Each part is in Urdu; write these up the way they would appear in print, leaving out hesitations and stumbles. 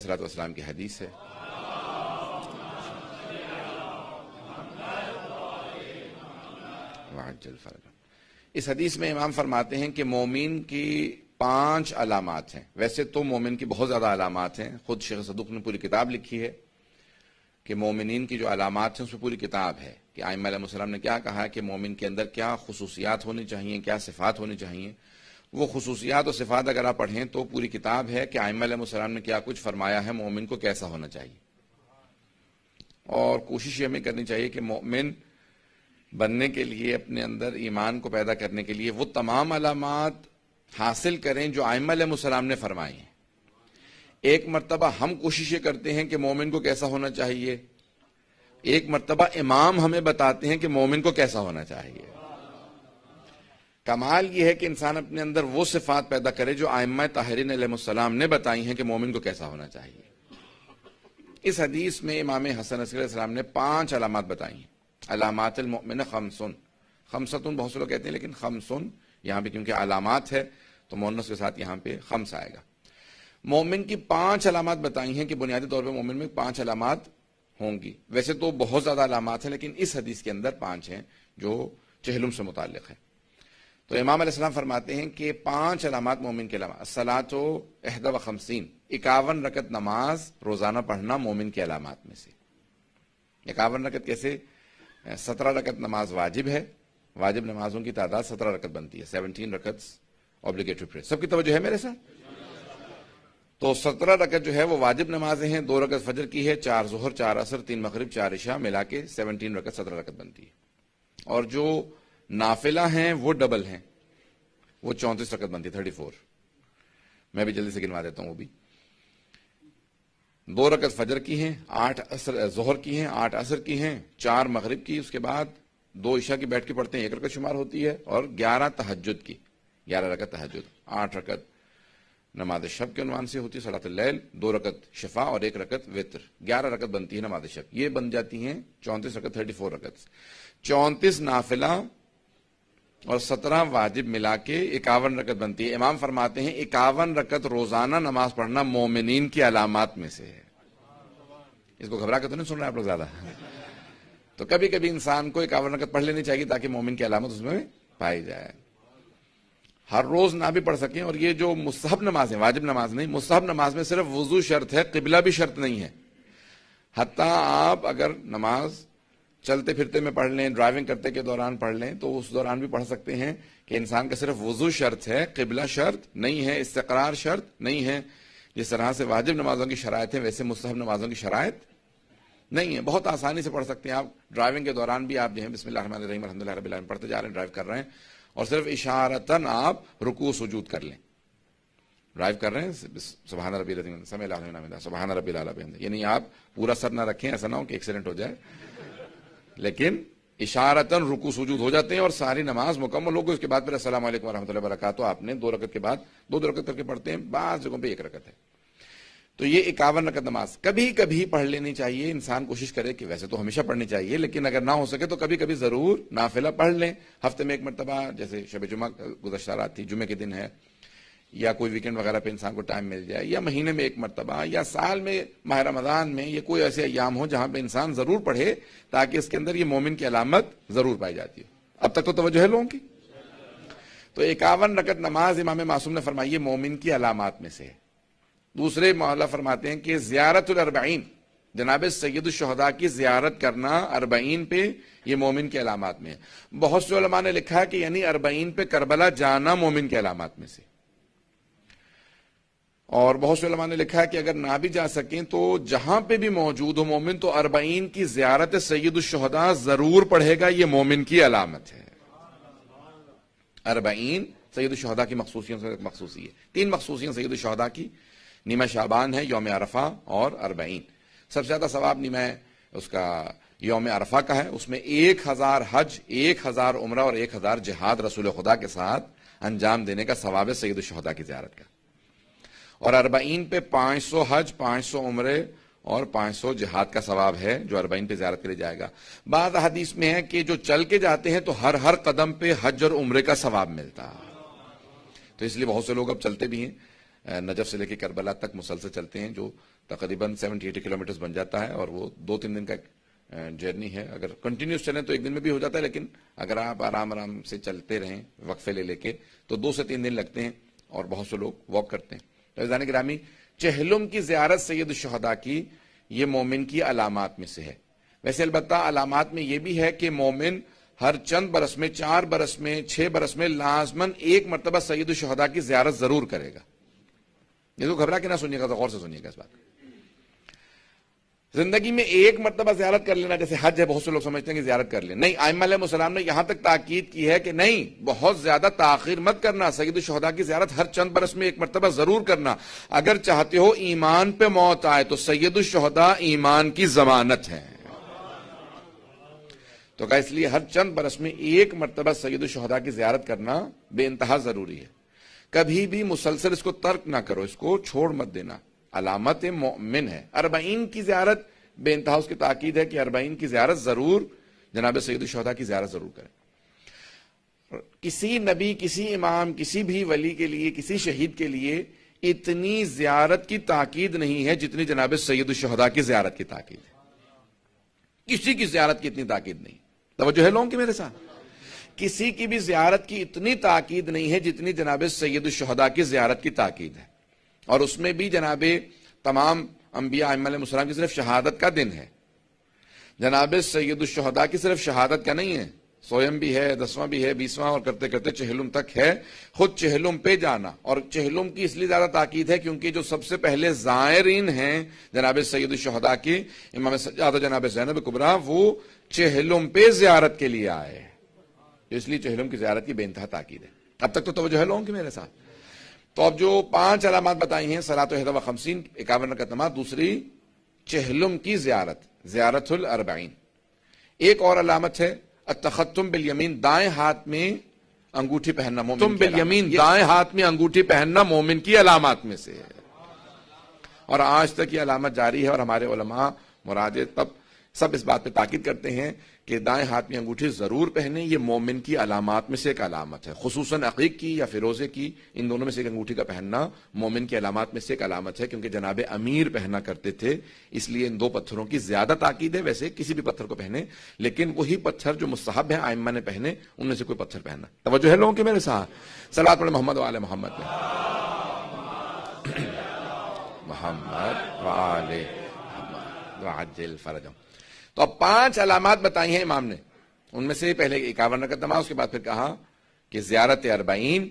الصلوۃ والسلام کی حدیث ہے. اس حدیث میں امام فرماتے ہیں کہ مومن کی 5 علامات ہیں. ویسے تو مومن کی بہت زیادہ علامات ہیں. خود شیخ صدوق نے پوری کتاب لکھی ہے کہ مومنین کی جو علامات ہیں اس میں پوری کتاب ہے کہ ائمہ علیہ السلام نے کیا کہا کہ مومن کے اندر کیا خصوصیات ہونی چاہیے, کیا صفات ہونی چاہیے. وہ خصوصیات اور صفات اگر آپ پڑھیں تو پوری کتاب ہے کہ ائمہ علیہ السلام نے کیا کچھ فرمایا ہے مومن کو کیسا ہونا چاہیے. اور کوشش یہ ہمیں کرنی چاہیے کہ مومن بننے کے لیے, اپنے اندر ایمان کو پیدا کرنے کے لیے وہ تمام علامات حاصل کریں جو ائمہ علیہ السلام نے فرمائی ہیں. ایک مرتبہ ہم کوشش یہ کرتے ہیں کہ مومن کو کیسا ہونا چاہیے, ایک مرتبہ امام ہمیں بتاتے ہیں کہ مومن کو کیسا ہونا چاہیے. کمال یہ ہے کہ انسان اپنے اندر وہ صفات پیدا کرے جو ائمہ طاہرین علیہ السلام نے بتائی ہیں کہ مومن کو کیسا ہونا چاہیے. اس حدیث میں امام حسن علیہ السلام نے 5 علامات بتائی ہیں. علامات المؤمن خمسن, خمسۃ بہت سے لوگ کہتے ہیں لیکن خمسن یہاں پہ کیونکہ علامات ہے تو مؤنث کے ساتھ یہاں پہ خمس آئے گا. مومن کی 5 علامات بتائی ہیں کہ بنیادی طور پہ مومن میں 5 علامات ہوں گی. ویسے تو بہت زیادہ علامات ہیں لیکن اس حدیث کے اندر 5 ہیں جو چہلم سے متعلق ہیں. تو امام علیہ السلام فرماتے ہیں کہ 5 علامات مومن کے علامات. الصلاۃ 51 51 رکعت نماز روزانہ پڑھنا مومن کی علامات میں سے. 51 رکعت کیسے؟ 17 رکعت نماز واجب ہے, واجب نمازوں کی تعداد 17 رکعت بنتی ہے. 17 رکعت obligatory prayer. سب کی توجہ ہے میرے ساتھ؟ تو 17 رکعت جو ہے وہ واجب نمازیں ہیں. 2 رکعت فجر کی ہے, 4 ظہر, 4 عصر, 3 مغرب, 4 عشاء ملا کے 17 رکعت 17 رکعت بنتی ہے. اور جو نافلہ ہیں وہ ڈبل ہیں, وہ 34 رکعت بنتی ہے, 34. میں بھی جلدی سے گنوا دیتا ہوں. وہ بھی 2 رکعت فجر کی ہیں, 8 ظہر کی ہیں, 8 عصر کی ہیں, 4 مغرب کی, اس کے بعد 2 عشاء کی بیٹھ کے پڑھتے ہیں, 1 رکعت شمار ہوتی ہے, اور 11 تہجد کی, 11 رکعت تہجد, 8 رکعت نماز شب کے عنوان سے ہوتی ہے صلاۃ اللیل, 2 رکعت شفا اور 1 رکعت وتر, 11 رکعت بنتی ہے نماز شب. یہ بن جاتی ہیں 34 رکعت, 34 رکعت. 34 نافلہ اور 17 واجب ملا کے 51 رکعت بنتی ہے. امام فرماتے ہیں 51 رکعت روزانہ نماز پڑھنا مومنین کی علامات میں سے ہے. اس کو گھبرا کے تو نہیں سن رہے آپ لوگ زیادہ؟ تو کبھی کبھی انسان کو 51 رکعت پڑھ لینی چاہیے تاکہ مومن کی علامت اس میں پائی جائے. ہر روز نہ بھی پڑھ سکیں. اور یہ جو مستحب نماز ہے, واجب نماز نہیں, مستحب نماز میں صرف وضو شرط ہے, قبلہ بھی شرط نہیں ہے. حتیٰ آپ اگر نماز چلتے پھرتے میں پڑھ لیں, ڈرائیونگ کرتے کے دوران پڑھ لیں, تو اس دوران بھی پڑھ سکتے ہیں کہ انسان کا صرف وضو شرط ہے, قبلہ شرط نہیں ہے, استقرار شرط نہیں ہے. جس طرح سے واجب نمازوں کی شرائط ہیں ویسے مستحب نمازوں کی شرائط نہیں ہے. بہت آسانی سے پڑھ سکتے ہیں آپ. ڈرائیونگ کے دوران بھی آپ جو ہے بسم اللہ الرحمن الرحیم الحمدللہ رب العالمین پڑھتے جا رہے ہیں, ڈرائیو کر رہے ہیں, اور صرف اشارتاً آپ رکوع سجود کر لیں. ڈرائیو کر رہے ہیں, سبحان ربی العظیم سمع اللہ لمن حمدہ, سبحان ربی الاعلی بحمدہ, یعنی آپ پورا سر نہ رکھیں, ایسا نہ ہو کہ ایکسیڈنٹ ہو جائے, لیکن اشارتاً رکوع سجود ہو جاتے ہیں اور ساری نماز مکمل ہو گئی. اس کے بعد پھر السلام علیکم ورحمۃ اللہ وبرکاتہ آپ نے 2 رکعت کے بعد 2 رکعت کر کے پڑھتے ہیں, بعض جگہوں پہ 1 رکعت ہے. تو یہ 51 رکعت نماز کبھی کبھی پڑھ لینی چاہیے. انسان کوشش کرے کہ ویسے تو ہمیشہ پڑھنی چاہیے, لیکن اگر نہ ہو سکے تو کبھی کبھی ضرور نافلہ پڑھ لیں. ہفتے میں 1 مرتبہ, جیسے شب جمعہ گزشتہ رات تھی, جمعے کے دن ہے, یا کوئی ویکینڈ وغیرہ پہ انسان کو ٹائم مل جائے, یا مہینے میں 1 مرتبہ, یا سال میں ماہ رمضان میں, یہ کوئی ایسے ایام ہو جہاں پہ انسان ضرور پڑھے تاکہ اس کے اندر یہ مومن کی علامت ضرور پائی جاتی ہے. اب تک تو توجہ ہے لوگوں کی. تو 51 رکعت نماز امام معصوم نے فرمائی ہے مومن کی علامات میں سے ہے. دوسرے مولا فرماتے ہیں کہ زیارت الاربعین, جناب سید الشہداء کی زیارت کرنا 40 پہ, یہ مومن کی علامات میں ہے. بہت سے علماء نے لکھا ہے کہ یعنی 40 پہ کربلا جانا مومن کی علامات میں سے. اور بہت سے علماء نے لکھا ہے کہ اگر نہ بھی جا سکیں تو جہاں پہ بھی موجود ہو مومن تو 40 کی زیارت سید الشہداء ضرور پڑھے گا, یہ مومن کی علامت ہے. 40 سید الشہداء کی مخصوصیت ہے. 3 مخصوصیت سید الشہداء کی, نیمہ شعبان ہے, یوم عرفہ اور 40. سب سے زیادہ ثواب نیمہ اس کا یوم عرفہ کا ہے. اس میں 1000 حج, 1000 عمرہ اور 1000 جہاد رسول خدا کے ساتھ انجام دینے کا ثواب ہے سید الشہداء کی زیارت کا. اور 40 پہ 500 حج, 500 عمرے اور 500 جہاد کا ثواب ہے جو 40 پہ زیارت کے لیے جائے گا. بعض حدیث میں ہے کہ جو چل کے جاتے ہیں تو ہر قدم پہ حج اور عمرے کا ثواب ملتا. تو اس لیے بہت سے لوگ اب چلتے بھی ہیں, نجف سے لے کے کربلا تک مسلسل چلتے ہیں, جو تقریباً 70-80 کلومیٹرز بن جاتا ہے، اور وہ 2-3 دن کا جرنی ہے. اگر کنٹینیوس چلیں تو 1 دن میں بھی ہو جاتا ہے، لیکن اگر آپ آرام سے چلتے رہیں وقفے لے کے تو 2 سے 3 دن لگتے ہیں، اور بہت سے لوگ واک کرتے ہیں. عزیزان گرامی، چہلم کی زیارت سید الشہداء کی یہ مومن کی علامات میں سے ہے. ویسے البتہ علامات میں یہ بھی ہے کہ مومن ہر چند برس میں، 4 برس میں، 6 برس میں لازماً 1 مرتبہ سید الشہداء کی زیارت ضرور کرے گا. یہ تو گھبرا کے نہ سنیے گا، غور سے سنیے گا اس بات. زندگی میں 1 مرتبہ زیارت کر لینا جیسے حج ہے، بہت سے لوگ سمجھتے ہیں کہ زیارت کر لیں. نہیں، ائمہ علیہ السلام نے یہاں تک تاکید کی ہے کہ نہیں، بہت زیادہ تاخیر مت کرنا. سید الشہداء کی زیارت ہر چند برس میں 1 مرتبہ ضرور کرنا. اگر چاہتے ہو ایمان پہ موت آئے تو سید الشہداء ایمان کی ضمانت ہے. تو کہا اس لیے ہر چند برس میں 1 مرتبہ سید الشہداء کی زیارت کرنا بے انتہا ضروری ہے. کبھی بھی مسلسل اس کو ترک نہ کرو، اس کو چھوڑ مت دینا. علامت مومن ہے. 40 کی زیارت بے انتہا اس کی تاکید ہے کہ 40 کی زیارت ضرور جناب سید الشہداء کی زیارت ضرور کریں. کسی نبی، کسی امام، کسی بھی ولی کے لیے، کسی شہید کے لیے اتنی زیارت کی تاکید نہیں ہے جتنی جناب سید الشہداء کی زیارت کی تاکید ہے. کسی کی زیارت کی اتنی تاکید نہیں. توجہ ہے لوگوں کی میرے ساتھ؟ کسی کی بھی زیارت کی اتنی تاکید نہیں ہے جتنی جناب سید الشہداء کی زیارت کی تاکید ہے. اور اس میں بھی جناب تمام انبیاء ائمہ علیہم السلام کی صرف شہادت کا دن ہے. جناب سید الشہداء کی صرف شہادت کا نہیں ہے، سویم بھی ہے، 10واں بھی ہے، 20واں، اور کرتے کرتے چہلم تک ہے. خود چہلم پہ جانا، اور چہلم کی اس لیے زیادہ تاکید ہے کیونکہ جو سب سے پہلے زائرین ہیں جناب سید الشہداء کی، امام سجاد و جناب زینب کبریٰ، وہ چہلم پہ زیارت کے لیے آئے. اس لیے چہلم کی زیارت کی بے انتہا تاکید ہے. اب تک تو توجہ ہے لوگوں کی میرے ساتھ؟ تو اب جو 5 علامات بتائی ہیں، صلاۃ 51، 51 رکعت نماز، دوسری چہلم کی زیارت، زیارت ال40. ایک اور علامت ہے التختم بالیمین، دائیں ہاتھ میں انگوٹھی پہننا. مومن بالیمین، دائیں ہاتھ میں انگوٹھی پہننا مومن کی علامات میں سے ہے، اور آج تک یہ علامت جاری ہے. اور ہمارے علماء مراد تب سب اس بات پہ تاکید کرتے ہیں کہ دائیں ہاتھ میں انگوٹھی ضرور پہنے. یہ مومن کی علامات میں سے ایک علامت ہے، خصوصاً عقیق کی یا فیروزے کی، ان دونوں میں سے ایک انگوٹھی کا پہننا مومن کی علامات میں سے ایک علامت ہے. کیونکہ جناب امیر پہنا کرتے تھے، اس لیے ان 2 پتھروں کی زیادہ تاکید ہے. ویسے کسی بھی پتھر کو پہنے، لیکن وہی پتھر جو مستحب ہے ائمہ نے پہنے، ان میں سے کوئی پتھر پہننا. توجہ ہے لوگوں کے میرے ساتھ؟ صلوات پڑھیں محمد و آل محمد میں. محمد و آل محمد وعجل فرجهم. تو اب 5 علامات بتائی ہیں امام نے. ان میں سے پہلے 51 رکعت نماز، اس کے بعد پھر کہا کہ زیارت 40،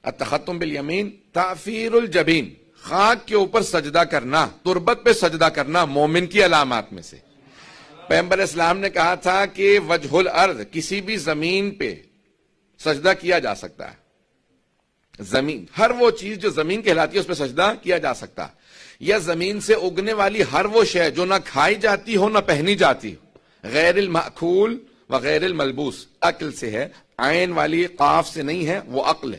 التختم بالیمین، تعفیر الجبین، خاک کے اوپر سجدہ کرنا، تربت پہ سجدہ کرنا مومن کی علامات میں سے. پیغمبر اسلام نے کہا تھا کہ وجہ الارض، کسی بھی زمین پہ سجدہ کیا جا سکتا ہے. زمین، ہر وہ چیز جو زمین کہلاتی ہے اس پہ سجدہ کیا جا سکتا ہے. یا زمین سے اگنے والی ہر وہ شے جو نہ کھائی جاتی ہو نہ پہنی جاتی ہو، غیر المأکول وغیر الملبوس. عقل سے ہے، عین والی قاف سے نہیں ہے، وہ عقل ہے.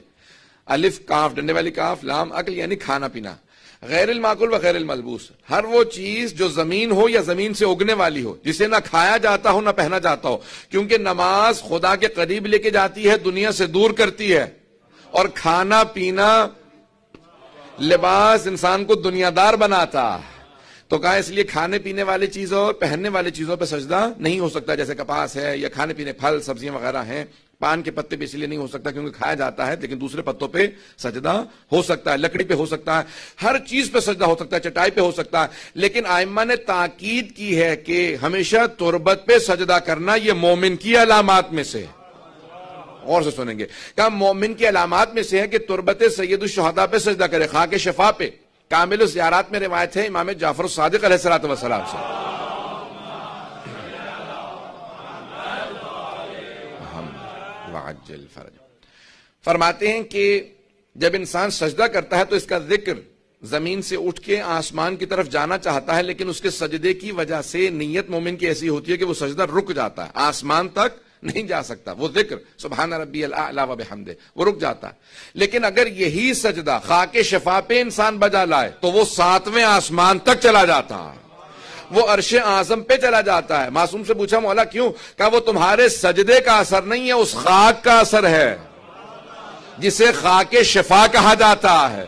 الف کاف ڈنڈے والی کاف لام عقل یعنی کھانا پینا. غیر المأکول وغیر الملبوس، ہر وہ چیز جو زمین ہو یا زمین سے اگنے والی ہو، جسے نہ کھایا جاتا ہو نہ پہنا جاتا ہو. کیونکہ نماز خدا کے قریب لے کے جاتی ہے، دنیا سے دور کرتی ہے، اور کھانا پینا، لباس انسان کو دنیا دار بناتا. تو کہا اس لیے کھانے پینے والی چیزوں اور پہننے والی چیزوں پہ سجدہ نہیں ہو سکتا. جیسے کپاس ہے یا کھانے پینے پھل سبزیاں وغیرہ ہیں. پان کے پتے پہ اس لیے نہیں ہو سکتا کیونکہ کھایا جاتا ہے، لیکن دوسرے پتوں پہ سجدہ ہو سکتا ہے، لکڑی پہ ہو سکتا ہے، ہر چیز پہ سجدہ ہو سکتا ہے، چٹائی پہ ہو سکتا ہے. لیکن ائمہ نے تاکید کی ہے کہ ہمیشہ تربت پہ سجدہ کرنا یہ مومن کی علامات میں سے. غور سے سنیں گے، کہ مومن کی علامات میں سے ہے کہ تربت سید الشہداء پہ سجدہ کرے، خاک شفا پہ. کامل الزیارات میں روایت ہے امام جعفر الصادق علیہ الصلوۃ والسلام سے، وعجل فرج، فرماتے ہیں کہ جب انسان سجدہ کرتا ہے تو اس کا ذکر زمین سے اٹھ کے آسمان کی طرف جانا چاہتا ہے، لیکن اس کے سجدے کی وجہ سے نیت مومن کی ایسی ہوتی ہے کہ وہ سجدہ رک جاتا ہے، آسمان تک نہیں جا سکتا. وہ ذکر سبحان ربی الاعلی و بحمدہ وہ رک جاتا ہے. لیکن اگر یہی سجدہ خاک شفا پہ انسان بجا لائے تو وہ 7ویں آسمان تک چلا جاتا ہے، وہ عرش اعظم پہ چلا جاتا ہے. معصوم سے پوچھا مولا کیوں؟ کہا وہ تمہارے سجدے کا اثر نہیں ہے، اس خاک کا اثر ہے جسے خاک شفا کہا جاتا ہے.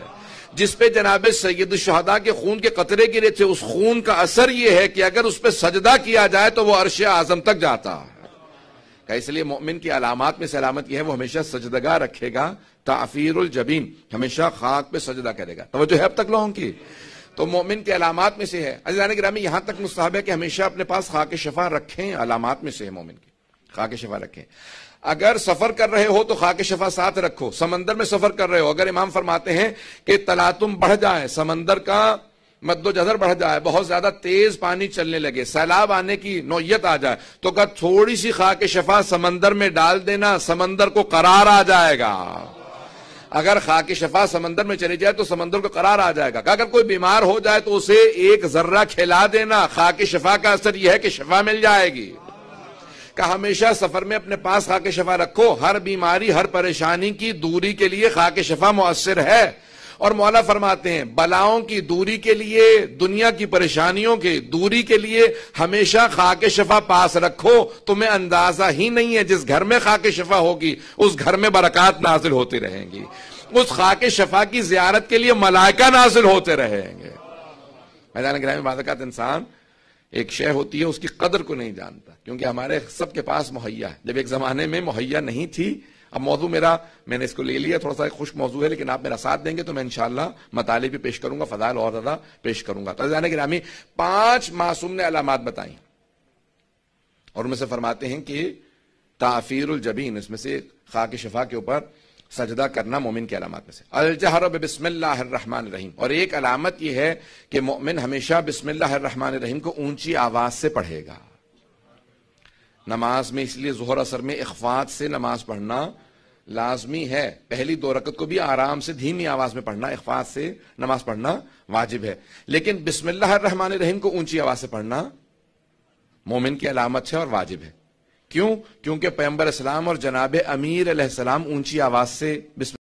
جس پہ جناب سید الشہداء کے خون کے قطرے گرے تھے، اس خون کا اثر یہ ہے کہ اگر اس پہ سجدہ کیا جائے تو وہ عرش اعظم تک جاتا ہے۔ کہ اس لیے مومن کی علامات میں سے علامت یہ ہے وہ ہمیشہ سجدگاہ رکھے گا، تعفیر الجبین، ہمیشہ خاک پہ سجدہ کرے گا۔ توجہ ہے اب تک لوگوں کی؟ تو مومن کے علامات میں سے ہے۔ عزیزان گرامی، یہاں تک مستحب ہے کہ ہمیشہ اپنے پاس خاک شفا رکھیں، علامات میں سے ہے مومن کی، خاک شفا رکھیں۔ اگر سفر کر رہے ہو تو خاک شفا ساتھ رکھو، سمندر میں سفر کر رہے ہو، اگر امام فرماتے ہیں کہ تلاطم بڑھ جائے، سمندر کا مد و جزر بڑھ جائے، بہت زیادہ تیز پانی چلنے لگے، سیلاب آنے کی نوعیت آ جائے، تو کہ تھوڑی سی خاک شفا سمندر میں ڈال دینا، سمندر کو قرار آ جائے گا۔ اگر خاک شفا سمندر میں چلی جائے تو سمندر کو قرار آ جائے گا۔ کہ اگر کوئی بیمار ہو جائے تو اسے ایک ذرہ کھلا دینا، خاک شفا کا اثر یہ ہے کہ شفا مل جائے گی۔ کہ ہمیشہ سفر میں اپنے پاس خاک شفا رکھو، ہر بیماری ہر پریشانی کی دوری کے لیے خاک شفا مؤثر ہے۔ اور مولا فرماتے ہیں بلاؤں کی دوری کے لیے، دنیا کی پریشانیوں کی دوری کے لیے ہمیشہ خاک شفا پاس رکھو۔ تمہیں اندازہ ہی نہیں ہے جس گھر میں خاک شفا ہوگی اس گھر میں برکات نازل ہوتی رہیں گی، اس خاک شفا کی زیارت کے لیے ملائکہ نازل ہوتے رہیں گے۔ میدان گرامی، بعض اوقات انسان ایک شے ہوتی ہے اس کی قدر کو نہیں جانتا، کیونکہ ہمارے سب کے پاس مہیا ہے، جب ایک زمانے میں مہیا نہیں تھی۔ اب موضوع میں نے اس کو لے لیا، تھوڑا سا خشک موضوع ہے، لیکن آپ میرا ساتھ دیں گے تو میں انشاءاللہ مطالب بھی پیش کروں گا، فضائل اور زیادہ پیش کروں گا۔ تو عزیزان گرامی، 5 معصوم نے علامات بتائیں، اور ان میں سے فرماتے ہیں کہ تعفیر الجبین، اس میں سے خاک شفا کے اوپر سجدہ کرنا مومن کی علامات میں سے، الجہر بسم اللہ الرحمن الرحیم، اور ایک علامت یہ ہے کہ مومن ہمیشہ بسم اللہ الرحمن الرحیم کو اونچی آواز سے پڑھے گا۔ نماز میں اس لیے ظہر اثر میں اخفات سے نماز پڑھنا لازمی ہے، پہلی 2 رکعت کو بھی آرام سے دھیمی آواز میں پڑھنا، اخفات سے نماز پڑھنا واجب ہے، لیکن بسم اللہ الرحمن الرحیم کو اونچی آواز سے پڑھنا مومن کی علامت ہے اور واجب ہے۔ کیوں؟ کیونکہ پیغمبر اسلام اور جناب امیر علیہ السلام اونچی آواز سے بسم